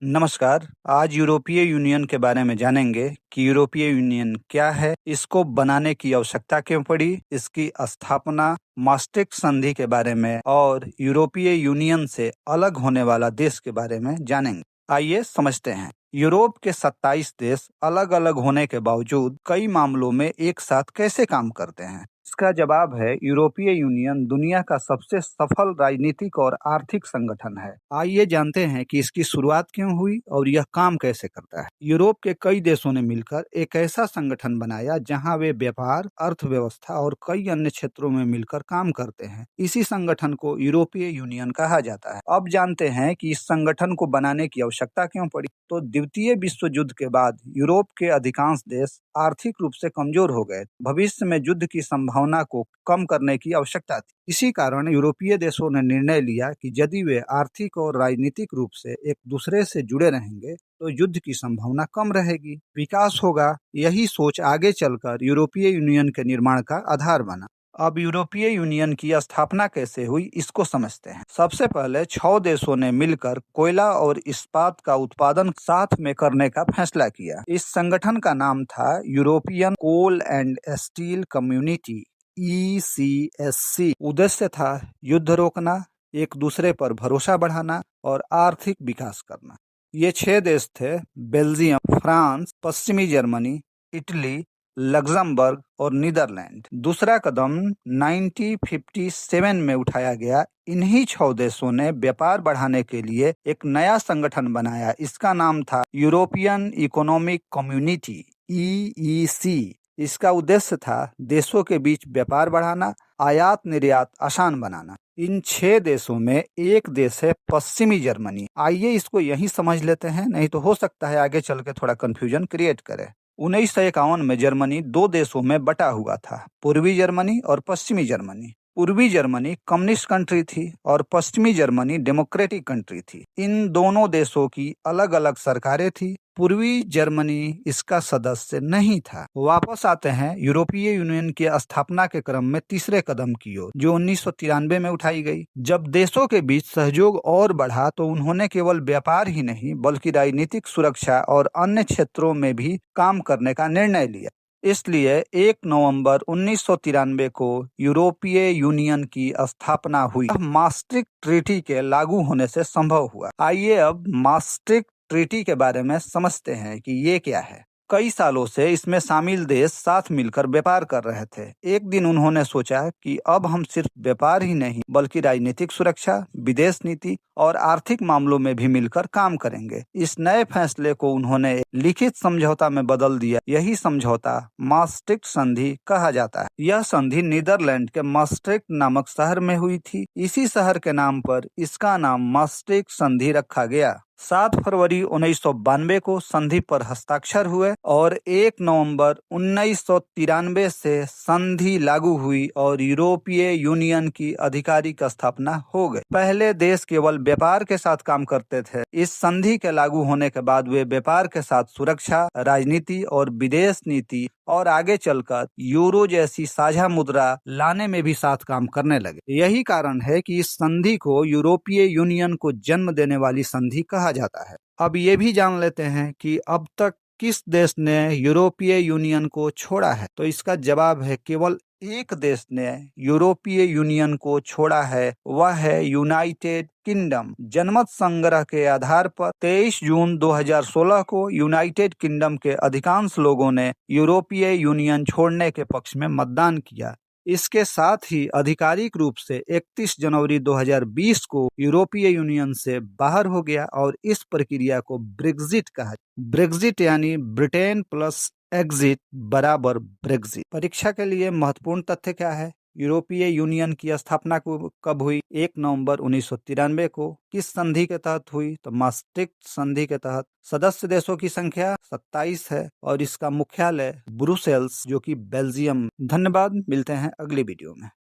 नमस्कार। आज यूरोपीय यूनियन के बारे में जानेंगे कि यूरोपीय यूनियन क्या है, इसको बनाने की आवश्यकता क्यों पड़ी, इसकी स्थापना, maastricht संधि के बारे में और यूरोपीय यूनियन से अलग होने वाला देश के बारे में जानेंगे। आइए समझते हैं। यूरोप के 27 देश अलग अलग होने के बावजूद कई मामलों में एक साथ कैसे काम करते हैं। इसका जवाब है यूरोपीय यूनियन दुनिया का सबसे सफल राजनीतिक और आर्थिक संगठन है। आइए जानते हैं कि इसकी शुरुआत क्यों हुई और यह काम कैसे करता है। यूरोप के कई देशों ने मिलकर एक ऐसा संगठन बनाया जहां वे व्यापार, अर्थव्यवस्था और कई अन्य क्षेत्रों में मिलकर काम करते हैं। इसी संगठन को यूरोपीय यूनियन कहा जाता है। अब जानते हैं कि इस संगठन को बनाने की आवश्यकता क्यों पड़ी। तो द्वितीय विश्व युद्ध के बाद यूरोप के अधिकांश देश आर्थिक रूप से कमजोर हो गए। भविष्य में युद्ध की संभावना को कम करने की आवश्यकता थी। इसी कारण यूरोपीय देशों ने निर्णय लिया कि यदि वे आर्थिक और राजनीतिक रूप से एक दूसरे से जुड़े रहेंगे तो युद्ध की संभावना कम रहेगी, विकास होगा। यही सोच आगे चलकर यूरोपीय यूनियन के निर्माण का आधार बना। अब यूरोपीय यूनियन की स्थापना कैसे हुई, इसको समझते हैं। सबसे पहले 6 देशों ने मिलकर कोयला और इस्पात का उत्पादन साथ में करने का फैसला किया। इस संगठन का नाम था European coal and steel community, ECSC। उद्देश्य था युद्ध रोकना, एक दूसरे पर भरोसा बढ़ाना और आर्थिक विकास करना। ये 6 देश थे: बेल्जियम, फ्रांस, पश्चिमी जर्मनी, इटली, लग्जमबर्ग और नीदरलैंड। दूसरा कदम 1957 में उठाया गया। इन्हीं 6 देशों ने व्यापार बढ़ाने के लिए एक नया संगठन बनाया। इसका नाम था यूरोपियन इकोनॉमिक कम्युनिटी, EEC। इसका उद्देश्य था देशों के बीच व्यापार बढ़ाना, आयात निर्यात आसान बनाना। इन 6 देशों में एक देश है पश्चिमी जर्मनी। आइए इसको यहीं समझ लेते हैं, नहीं तो हो सकता है आगे चल के थोड़ा कंफ्यूजन क्रिएट करे। 1951 में जर्मनी 2 देशों में बटा हुआ था, पूर्वी जर्मनी और पश्चिमी जर्मनी। पूर्वी जर्मनी कम्युनिस्ट कंट्री थी और पश्चिमी जर्मनी डेमोक्रेटिक कंट्री थी। इन दोनों देशों की अलग अलग सरकारें थी। पूर्वी जर्मनी इसका सदस्य नहीं था। वापस आते हैं यूरोपीय यूनियन की स्थापना के क्रम में तीसरे कदम की ओर, जो 1993 में उठाई गई। जब देशों के बीच सहयोग और बढ़ा तो उन्होंने केवल व्यापार ही नहीं बल्कि राजनीतिक सुरक्षा और अन्य क्षेत्रों में भी काम करने का निर्णय लिया। इसलिए 1 नवंबर 1993 को यूरोपीय यूनियन की स्थापना हुई। maastricht ट्रीटी के लागू होने से संभव हुआ। आइए अब maastricht ट्रीटी के बारे में समझते हैं कि ये क्या है। कई सालों से इसमें शामिल देश साथ मिलकर व्यापार कर रहे थे। एक दिन उन्होंने सोचा कि अब हम सिर्फ व्यापार ही नहीं बल्कि राजनीतिक सुरक्षा, विदेश नीति और आर्थिक मामलों में भी मिलकर काम करेंगे। इस नए फैसले को उन्होंने एक लिखित समझौता में बदल दिया। यही समझौता maastricht संधि कहा जाता है। यह संधि नीदरलैंड के maastricht नामक शहर में हुई थी। इसी शहर के नाम पर इसका नाम maastricht संधि रखा गया। 7 फरवरी 1992 को संधि पर हस्ताक्षर हुए और 1 नवंबर 1993 से संधि लागू हुई और यूरोपीय यूनियन की आधिकारिक स्थापना हो गई। पहले देश केवल व्यापार के साथ काम करते थे। इस संधि के लागू होने के बाद वे व्यापार के साथ सुरक्षा, राजनीति और विदेश नीति और आगे चलकर यूरो जैसी साझा मुद्रा लाने में भी साथ काम करने लगे। यही कारण है कि इस संधि को यूरोपीय यूनियन को जन्म देने वाली संधि कहा जाता है। अब ये भी जान लेते हैं कि अब तक किस देश ने यूरोपीय यूनियन को छोड़ा है। तो इसका जवाब है केवल एक देश ने यूरोपीय यूनियन को छोड़ा है, वह है यूनाइटेड किंगडम। जनमत संग्रह के आधार पर 23 जून 2016 को यूनाइटेड किंगडम के अधिकांश लोगों ने यूरोपीय यूनियन छोड़ने के पक्ष में मतदान किया। इसके साथ ही आधिकारिक रूप से 31 जनवरी 2020 को यूरोपीय यूनियन से बाहर हो गया और इस प्रक्रिया को ब्रेक्जिट कहा। ब्रेक्जिट यानी ब्रिटेन प्लस एग्जिट बराबर ब्रेक्जिट। परीक्षा के लिए महत्वपूर्ण तथ्य क्या है? यूरोपीय यूनियन की स्थापना कब हुई? 1 नवंबर 1993 को। किस संधि के तहत हुई? तो maastricht संधि के तहत। सदस्य देशों की संख्या 27 है और इसका मुख्यालय ब्रुसेल्स, जो कि बेल्जियम। धन्यवाद, मिलते हैं अगली वीडियो में।